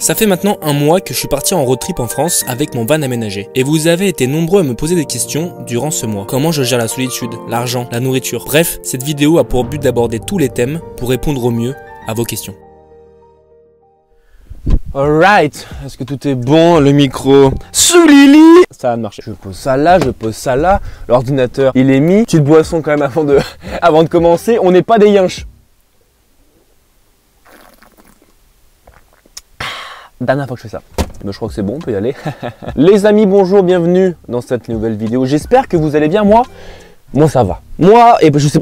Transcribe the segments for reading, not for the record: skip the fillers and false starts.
Ça fait maintenant un mois que je suis parti en road trip en France avec mon van aménagé. Et vous avez été nombreux à me poser des questions durant ce mois. Comment je gère la solitude, l'argent, la nourriture. Bref, cette vidéo a pour but d'aborder tous les thèmes pour répondre au mieux à vos questions. Alright, est-ce que tout est bon? Le micro sous Lily. Ça va marcher. Je pose ça là, je pose ça là. L'ordinateur, il est mis. Petite boisson quand même avant de commencer. On n'est pas des yinches. Dernière fois que je fais ça. Mais je crois que c'est bon, on peut y aller. Les amis, bonjour, bienvenue dans cette nouvelle vidéo. J'espère que vous allez bien. Moi ça va. Moi, et je sais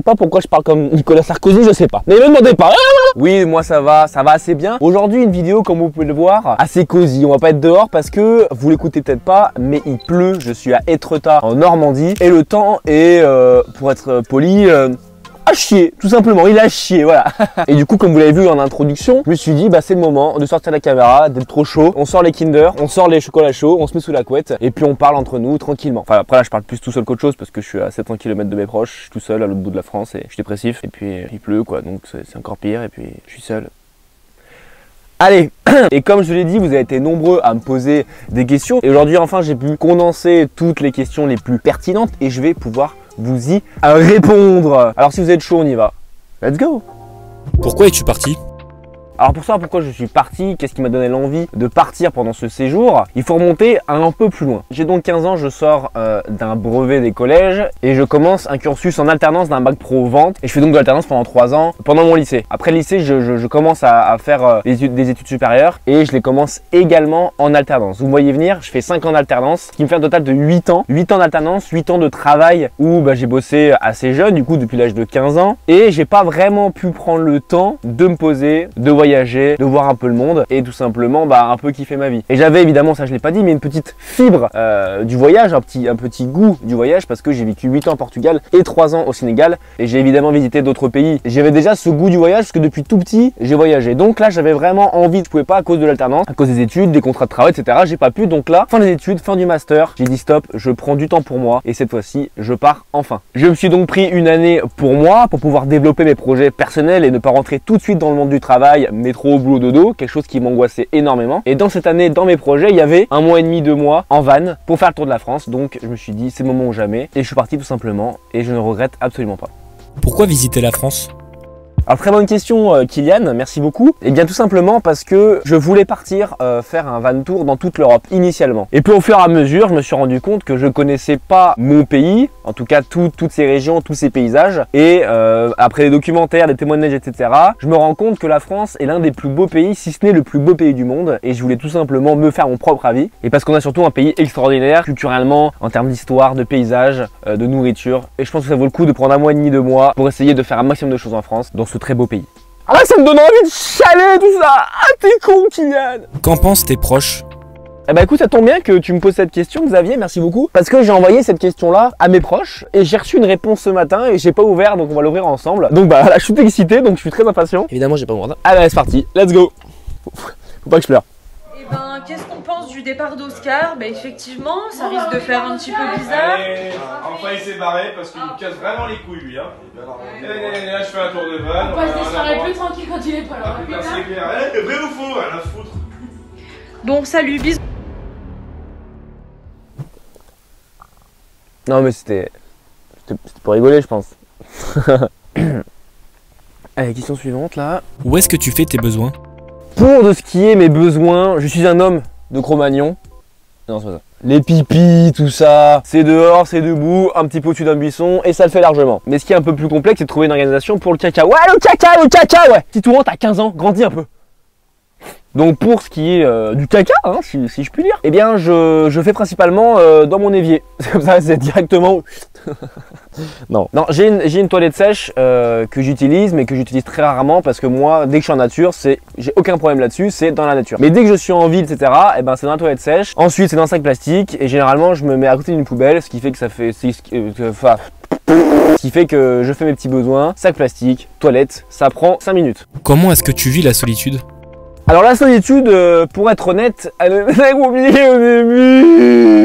pas pourquoi je parle comme Nicolas Sarkozy, je sais pas. Mais ne me demandez pas. Oui, moi ça va assez bien. Aujourd'hui, une vidéo, comme vous pouvez le voir, assez cosy. On va pas être dehors parce que vous l'écoutez peut-être pas, mais il pleut. Je suis à Étretat, en Normandie, et le temps est, pour être poli, à chier, tout simplement, il a chié, voilà. Et du coup, comme vous l'avez vu en introduction, je me suis dit, bah c'est le moment de sortir la caméra, d'être trop chaud. On sort les Kinder, on sort les chocolats chauds, on se met sous la couette, et puis on parle entre nous tranquillement. Enfin, après là, je parle plus tout seul qu'autre chose parce que je suis à 700 km de mes proches, je suis tout seul à l'autre bout de la France et je suis dépressif. Et puis il pleut, quoi, donc c'est encore pire, et puis je suis seul. Allez, et comme je l'ai dit, vous avez été nombreux à me poser des questions. Et aujourd'hui, enfin, j'ai pu condenser toutes les questions les plus pertinentes et je vais pouvoir vous y répondre. Alors si vous êtes chaud, on y va. Let's go. Pourquoi es-tu parti ? Alors pour savoir pourquoi je suis parti, qu'est-ce qui m'a donné l'envie de partir pendant ce séjour, il faut remonter un peu plus loin. J'ai donc 15 ans, je sors d'un brevet des collèges et je commence un cursus en alternance d'un bac pro vente. Et je fais donc de l'alternance pendant 3 ans pendant mon lycée. Après le lycée, je commence à faire des études supérieures et je les commence également en alternance. Vous me voyez venir, je fais 5 ans d'alternance, ce qui me fait un total de 8 ans. 8 ans d'alternance, 8 ans de travail où j'ai bossé assez jeune, du coup depuis l'âge de 15 ans. Et j'ai pas vraiment pu prendre le temps de me poser, de voyager, de voir un peu le monde et tout simplement un peu kiffer ma vie. Et j'avais évidemment, ça je l'ai pas dit, mais une petite fibre du voyage, un petit goût du voyage parce que j'ai vécu 8 ans au Portugal et 3 ans au Sénégal et j'ai évidemment visité d'autres pays. J'avais déjà ce goût du voyage parce que depuis tout petit j'ai voyagé. Donc là j'avais vraiment envie, je pouvais pas à cause de l'alternance, à cause des études, des contrats de travail, etc. J'ai pas pu, donc là, fin des études, fin du master, j'ai dit stop, je prends du temps pour moi et cette fois-ci je pars enfin. Je me suis donc pris une année pour moi, pour pouvoir développer mes projets personnels et ne pas rentrer tout de suite dans le monde du travail, métro, boulot, dodo, quelque chose qui m'angoissait énormément. Et dans cette année, dans mes projets, il y avait 1 mois et demi, 2 mois en van pour faire le tour de la France. Donc je me suis dit c'est le moment ou jamais et je suis parti tout simplement et je ne regrette absolument pas. Pourquoi visiter la France ? Alors très bonne question Kylian, merci beaucoup. Et bien tout simplement parce que je voulais partir faire un van tour dans toute l'Europe initialement. Et puis au fur et à mesure, je me suis rendu compte que je connaissais pas mon pays, en tout cas toutes ces régions, tous ces paysages. Et après les documentaires, les témoignages, etc., je me rends compte que la France est l'un des plus beaux pays, si ce n'est le plus beau pays du monde. Et je voulais tout simplement me faire mon propre avis. Et parce qu'on a surtout un pays extraordinaire, culturellement, en termes d'histoire, de paysage, de nourriture. Et je pense que ça vaut le coup de prendre 1 mois et demi, 2 mois pour essayer de faire un maximum de choses en France, dans ce très beau pays. Ah là, ça me donne envie de chialer tout ça. Ah t'es con Kylian. Qu'en pensent tes proches ? Eh ben écoute, ça tombe bien que tu me poses cette question Xavier, merci beaucoup. Parce que j'ai envoyé cette question là à mes proches et j'ai reçu une réponse ce matin et j'ai pas ouvert donc on va l'ouvrir ensemble. Donc là je suis tout excité donc je suis très impatient. Évidemment j'ai pas ouvert. Allez c'est parti, let's go. Faut pas que je pleure. Qu'est-ce qu'on pense du départ d'Oscar? Effectivement, ça risque de faire un petit peu bizarre. Enfin, il s'est barré parce qu'il me casse vraiment les couilles, lui. Hein. Là, je fais un tour de van. On passe des soirées plus tranquilles quand il est pas là. Putain, c'est clair. Vrai ou faux? Rien à foutre. Donc, salut, bisous. Non, mais c'était pour rigoler, je pense. Allez, question suivante là. Où est-ce que tu fais tes besoins ? Pour de ce qui est mes besoins, je suis un homme de Cro-Magnon. Non, c'est pas ça. Les pipis, tout ça, c'est dehors, c'est debout, un petit peu au-dessus d'un buisson et ça le fait largement. Mais ce qui est un peu plus complexe, c'est de trouver une organisation pour le caca. Ouais, le caca, ouais. Si tu rentres à 15 ans, grandis un peu. Donc pour ce qui est du caca, hein, si je puis dire, eh bien je fais principalement dans mon évier. C'est comme ça, c'est directement... Non, j'ai une toilette sèche que j'utilise, mais que j'utilise très rarement parce que moi, dès que je suis en nature, j'ai aucun problème là-dessus, c'est dans la nature. Mais dès que je suis en ville, etc., eh ben c'est dans la toilette sèche. Ensuite, c'est dans un sac plastique et généralement, je me mets à côté d'une poubelle, ce qui fait que ça fait... Ce qui fait que je fais mes petits besoins, sac plastique, toilette, ça prend 5 minutes. Comment est-ce que tu vis la solitude ? Alors la solitude, pour être honnête, elle est très compliquée au début.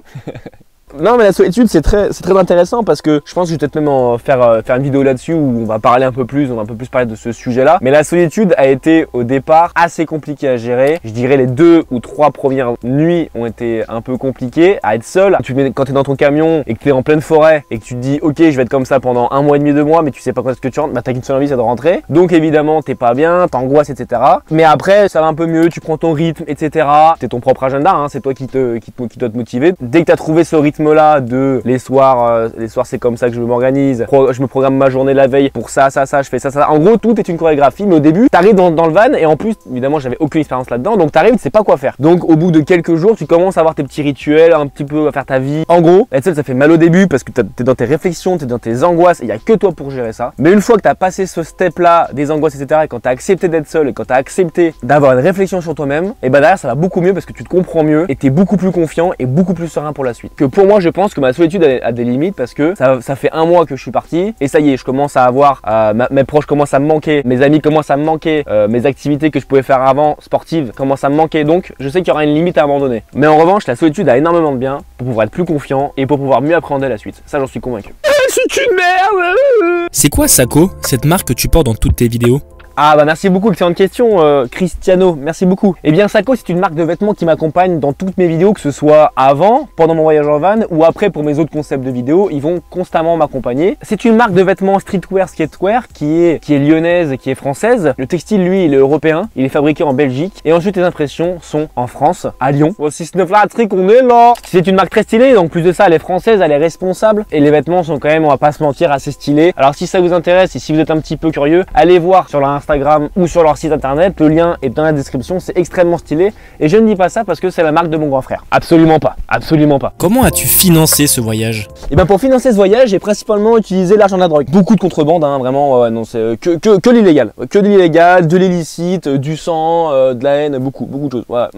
Non mais la solitude c'est très intéressant parce que je pense que je vais peut-être même faire une vidéo là-dessus où on va parler un peu plus parler de ce sujet-là. Mais la solitude a été au départ assez compliquée à gérer. Je dirais les 2 ou 3 premières nuits ont été un peu compliquées à être seul. Quand tu es dans ton camion et que tu es en pleine forêt et que tu te dis ok je vais être comme ça pendant 1 mois et demi, 2 mois mais tu sais pas quand est-ce que tu rentres, bah t'as qu'une seule envie c'est de rentrer. Donc évidemment t'es pas bien, t'angoisses etc. Mais après ça va un peu mieux, tu prends ton rythme etc. T'es ton propre agenda, hein, c'est toi qui dois te motiver. Dès que tu as trouvé ce rythme là de les soirs c'est comme ça que je m'organise, je me programme ma journée la veille pour ça, je fais ça. En gros tout est une chorégraphie mais au début t'arrives dans le van et en plus évidemment j'avais aucune expérience là-dedans donc t'arrives tu sais pas quoi faire. Donc au bout de quelques jours tu commences à avoir tes petits rituels, un petit peu à faire ta vie. En gros être seul ça fait mal au début parce que t'es dans tes réflexions, t'es dans tes angoisses et il y a que toi pour gérer ça. Mais une fois que t'as passé ce step là des angoisses etc. et quand t'as accepté d'être seul et quand t'as accepté d'avoir une réflexion sur toi-même et bah derrière ça va beaucoup mieux parce que tu te comprends mieux et t'es beaucoup plus confiant et beaucoup plus serein pour la suite. Que pour moi je pense que ma solitude a des limites parce que ça fait 1 mois que je suis parti et ça y est je commence à avoir mes proches commencent à me manquer, mes amis commencent à me manquer, mes activités que je pouvais faire avant sportives commencent à me manquer donc je sais qu'il y aura une limite à un moment donné. Mais en revanche la solitude a énormément de bien pour pouvoir être plus confiant et pour pouvoir mieux appréhender la suite. Ça j'en suis convaincu. C'est une merde. C'est quoi Sako, cette marque que tu portes dans toutes tes vidéos? Ah bah merci beaucoup, excellente question Cristiano, merci beaucoup. Eh bien Sako c'est une marque de vêtements qui m'accompagne dans toutes mes vidéos, que ce soit avant, pendant mon voyage en van ou après pour mes autres concepts de vidéos, ils vont constamment m'accompagner. C'est une marque de vêtements streetwear, skatewear qui est lyonnaise, qui est française. Le textile lui il est européen, il est fabriqué en Belgique et ensuite les impressions sont en France, à Lyon. Voici ce neuf là, trick, on est là. C'est une marque très stylée, donc plus de ça elle est française, elle est responsable et les vêtements sont quand même, on va pas se mentir, assez stylés. Alors si ça vous intéresse et si vous êtes un petit peu curieux, allez voir sur leur Instagram ou sur leur site internet, le lien est dans la description, c'est extrêmement stylé et je ne dis pas ça parce que c'est la marque de mon grand frère. Absolument pas, absolument pas. Comment as-tu financé ce voyage? Et bien pour financer ce voyage, j'ai principalement utilisé l'argent de la drogue. Beaucoup de contrebande, hein, vraiment, non, c'est que l'illégal. Que de l'illégal, de l'illicite, du sang, de la haine, beaucoup de choses. Voilà.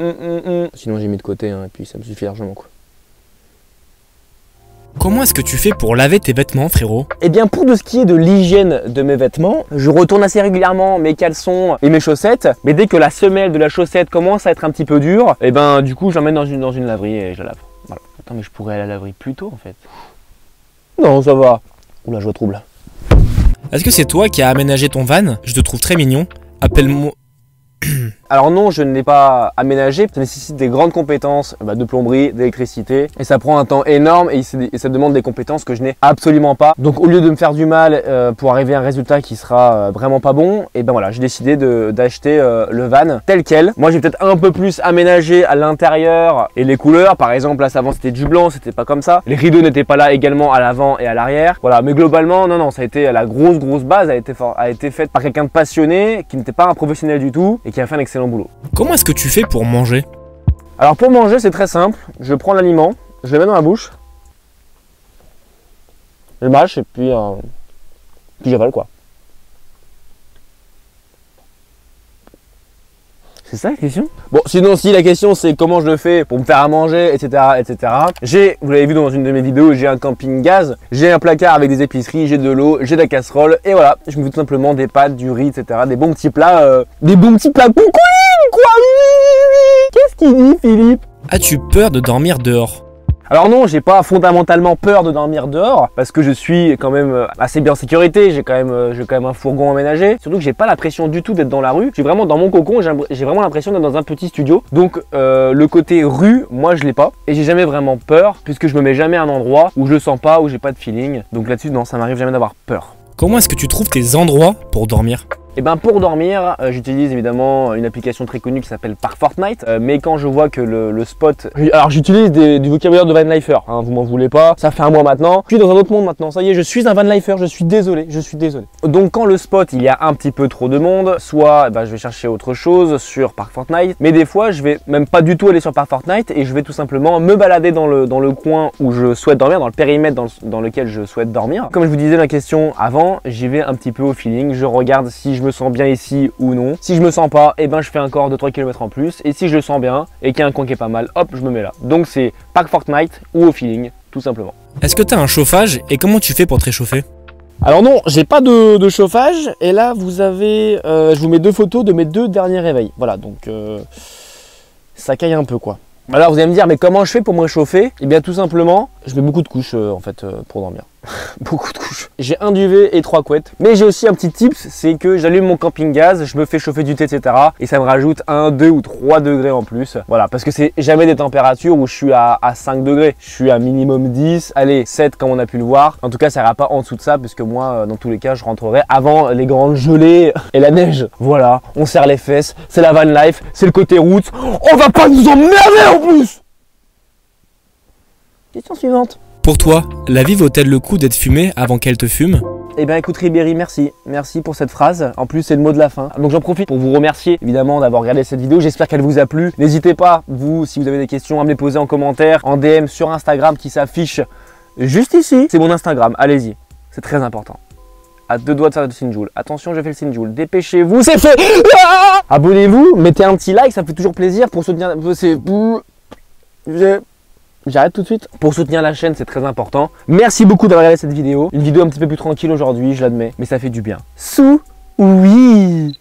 Sinon j'ai mis de côté hein, et puis ça me suffit largement quoi. Comment est-ce que tu fais pour laver tes vêtements, frérot? Eh bien pour de ce qui est de l'hygiène de mes vêtements, je retourne assez régulièrement mes caleçons et mes chaussettes, mais dès que la semelle de la chaussette commence à être un petit peu dure, et ben du coup je l'emmène dans une laverie et je la lave. Voilà. Attends mais je pourrais aller à la laverie plus tôt en fait. Non ça va. Oula je vois trouble. Est-ce que c'est toi qui as aménagé ton van? Je te trouve très mignon. Appelle-moi... Alors non, je ne l'ai pas aménagé, ça nécessite des grandes compétences de plomberie, d'électricité et ça prend un temps énorme et ça demande des compétences que je n'ai absolument pas. Donc au lieu de me faire du mal pour arriver à un résultat qui sera vraiment pas bon, et ben voilà, j'ai décidé d'acheter le van tel quel. Moi j'ai peut-être un peu plus aménagé à l'intérieur et les couleurs, par exemple là avant c'était du blanc, c'était pas comme ça. Les rideaux n'étaient pas là également à l'avant et à l'arrière. Voilà, mais globalement non, ça a été la grosse base a été faite par quelqu'un de passionné qui n'était pas un professionnel du tout et qui a fait un excellent boulot. Comment est-ce que tu fais pour manger? Alors pour manger c'est très simple, je prends l'aliment, je le mets dans la bouche, je mâche et puis j'avale quoi. C'est ça la question? Bon sinon si la question c'est comment je le fais pour me faire à manger etc. Vous l'avez vu dans une de mes vidéos, j'ai un camping gaz, j'ai un placard avec des épiceries, j'ai de l'eau, j'ai de la casserole et voilà, je me fais tout simplement des pâtes, du riz etc. Des bons petits plats, coucouline quoi. Qu'est-ce qu'il dit Philippe? As-tu peur de dormir dehors? Alors non, j'ai pas fondamentalement peur de dormir dehors parce que je suis quand même assez bien en sécurité, j'ai quand même un fourgon aménagé. Surtout que j'ai pas la pression du tout d'être dans la rue. Je suis vraiment dans mon cocon, j'ai vraiment l'impression d'être dans un petit studio. Donc le côté rue, moi je l'ai pas et j'ai jamais vraiment peur puisque je me mets jamais à un endroit où je sens pas, où j'ai pas de feeling. Donc là-dessus non, ça m'arrive jamais d'avoir peur. Comment est-ce que tu trouves tes endroits pour dormir? Et ben pour dormir, j'utilise évidemment une application très connue qui s'appelle Park Fortnite. Mais quand je vois que le spot... Alors j'utilise du vocabulaire de vanlifer, hein, vous m'en voulez pas. Ça fait un mois maintenant. Je suis dans un autre monde maintenant, ça y est, je suis un vanlifer, je suis désolé. Donc quand le spot, il y a un petit peu trop de monde, soit je vais chercher autre chose sur Park Fortnite. Mais des fois, je vais même pas du tout aller sur Park Fortnite et je vais tout simplement me balader dans le coin où je souhaite dormir, dans le périmètre dans lequel je souhaite dormir. Comme je vous disais la question avant, j'y vais un petit peu au feeling. Je regarde si je me sens bien ici ou non. Si je me sens pas, et ben je fais encore 2-3 km en plus. Et si je le sens bien et qu'il y a un coin qui est pas mal, hop, je me mets là. Donc c'est Park Fortnite ou au feeling, tout simplement. Est-ce que tu as un chauffage et comment tu fais pour te réchauffer? Alors non, j'ai pas de chauffage. Et là vous avez, je vous mets 2 photos de mes 2 derniers réveils. Voilà, donc ça caille un peu quoi. Alors vous allez me dire, mais comment je fais pour me réchauffer? Eh bien tout simplement, je mets beaucoup de couches en fait pour dormir. Beaucoup de couches. J'ai un duvet et 3 couettes. Mais j'ai aussi un petit tips, c'est que j'allume mon camping gaz, je me fais chauffer du thé, etc. Et ça me rajoute 1, 2 ou 3 degrés en plus. Voilà, parce que c'est jamais des températures où je suis à 5 degrés. Je suis à minimum 10, allez 7 comme on a pu le voir. En tout cas, ça ira pas en dessous de ça, puisque moi, dans tous les cas, je rentrerai avant les grandes gelées et la neige. Voilà, on serre les fesses, c'est la van life, c'est le côté route. On va pas nous emmerder en plus! Question suivante. Pour toi, la vie vaut-elle le coup d'être fumée avant qu'elle te fume? Eh bien écoute Ribéry, merci. Merci pour cette phrase. En plus c'est le mot de la fin. Donc j'en profite pour vous remercier évidemment d'avoir regardé cette vidéo. J'espère qu'elle vous a plu. N'hésitez pas, vous, si vous avez des questions, à me les poser en commentaire, en DM sur Instagram qui s'affiche juste ici. C'est mon Instagram, allez-y. C'est très important. À 2 doigts de faire le signe Joule. Attention, j'ai fait le signe Joule. Dépêchez-vous, c'est fait. Abonnez-vous, mettez un petit like, ça me fait toujours plaisir pour soutenir. J'arrête tout de suite. Pour soutenir la chaîne, c'est très important. Merci beaucoup d'avoir regardé cette vidéo. Une vidéo un petit peu plus tranquille aujourd'hui, je l'admets. Mais ça fait du bien. Oui.